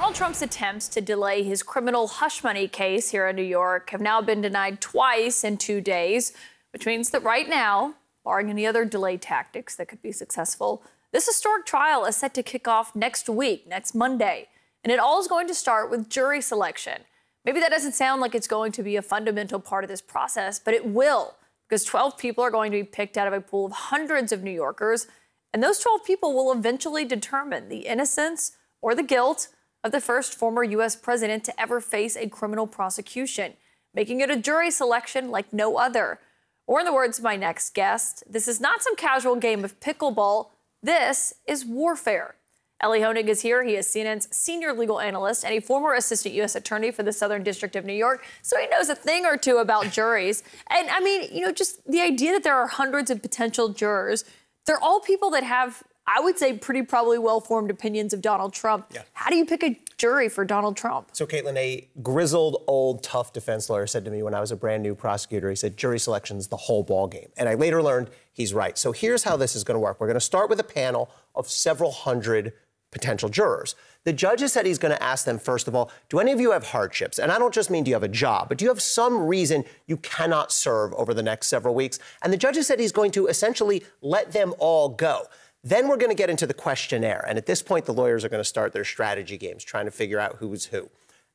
Donald Trump's attempts to delay his criminal hush money case here in New York have now been denied twice in 2 days, which means that right now, barring any other delay tactics that could be successful, this historic trial is set to kick off next week, next Monday. And it all is going to start with jury selection. Maybe that doesn't sound like it's going to be a fundamental part of this process, but it will, because 12 people are going to be picked out of a pool of hundreds of New Yorkers, and those 12 people will eventually determine the innocence or the guilt of the first former U.S. president to ever face a criminal prosecution, making it a jury selection like no other. Or in the words of my next guest, this is not some casual game of pickleball. This is warfare. Elie Honig is here. He is CNN's senior legal analyst and a former assistant U.S. attorney for the Southern District of New York, so he knows a thing or two about juries. And I mean, just the idea that there are hundreds of potential jurors, they're all people that have, I would say, pretty probably well-formed opinions of Donald Trump. Yeah. How do you pick a jury for Donald Trump? So, Caitlin, a grizzled, old, tough defense lawyer said to me when I was a brand new prosecutor, he said, jury selection's the whole ballgame. And I later learned he's right. So here's how this is going to work. We're going to start with a panel of several hundred potential jurors. The judge has said he's going to ask them, first of all, do any of you have hardships? And I don't just mean do you have a job, but do you have some reason you cannot serve over the next several weeks? And the judge has said he's going to essentially let them all go. Then we're going to get into the questionnaire. And at this point, the lawyers are going to start their strategy games, trying to figure out who's who.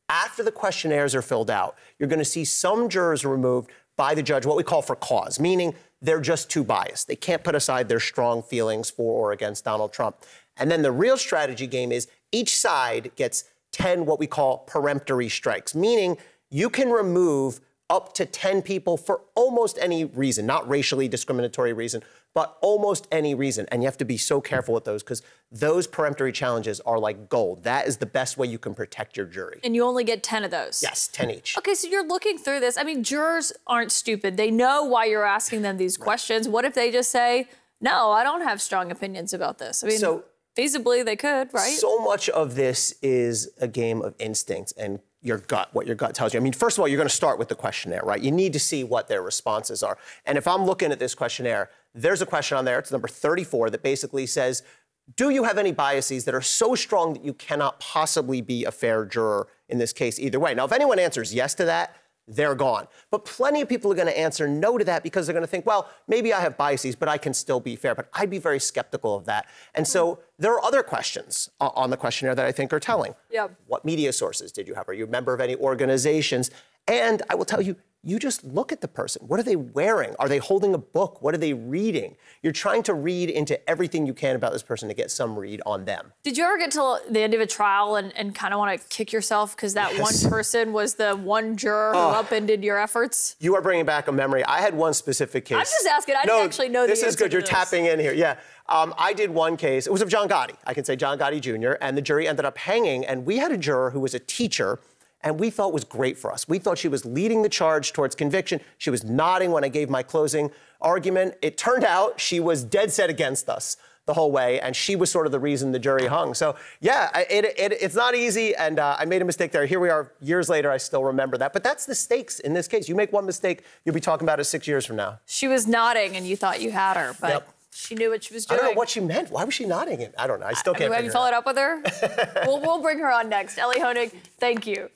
After the questionnaires are filled out, you're going to see some jurors removed by the judge, what we call for cause, meaning they're just too biased. They can't put aside their strong feelings for or against Donald Trump. And then the real strategy game is each side gets 10 what we call peremptory strikes, meaning you can remove up to 10 people for almost any reason, not racially discriminatory reason, but almost any reason. And you have to be so careful with those because those peremptory challenges are like gold. That is the best way you can protect your jury. And you only get 10 of those? Yes, 10 each. Okay, so you're looking through this. I mean, jurors aren't stupid. They know why you're asking them these questions. What if they just say, no, I don't have strong opinions about this? I mean, feasibly they could, right? So much of this is a game of instinct and your gut, what your gut tells you. I mean, first of all, you're going to start with the questionnaire, right? You need to see what their responses are. And if I'm looking at this questionnaire, there's a question on there, it's number 34, that basically says, do you have any biases that are so strong that you cannot possibly be a fair juror in this case either way? Now, if anyone answers yes to that, they're gone. But plenty of people are going to answer no to that because they're going to think, well, maybe I have biases, but I can still be fair. But I'd be very skeptical of that. And so there are other questions on the questionnaire that I think are telling. Yep. What media sources did you have? Are you a member of any organizations? And I will tell you, you just look at the person. What are they wearing? Are they holding a book? What are they reading? You're trying to read into everything you can about this person to get some read on them. Did you ever get to the end of a trial and kind of want to kick yourself because that one person was the one juror who upended your efforts? You are bringing back a memory. I had one specific case. I'm just asking. I didn't actually know the answer. This is good. You're tapping in here. Yeah. I did one case. It was of John Gotti. I can say John Gotti Jr. And the jury ended up hanging. And we had a juror who was a teacher and we thought was great for us. We thought she was leading the charge towards conviction. She was nodding when I gave my closing argument. It turned out she was dead set against us the whole way, and she was sort of the reason the jury hung. So, yeah, it's not easy, and I made a mistake there. Here we are years later, I still remember that. But that's the stakes in this case. You make one mistake, you'll be talking about it 6 years from now. She was nodding, and you thought you had her, but she knew what she was doing. I don't know what she meant. Why was she nodding? I don't know. I still can't figure it out. Have you followed up with her? We'll bring her on next. Elie Honig, thank you.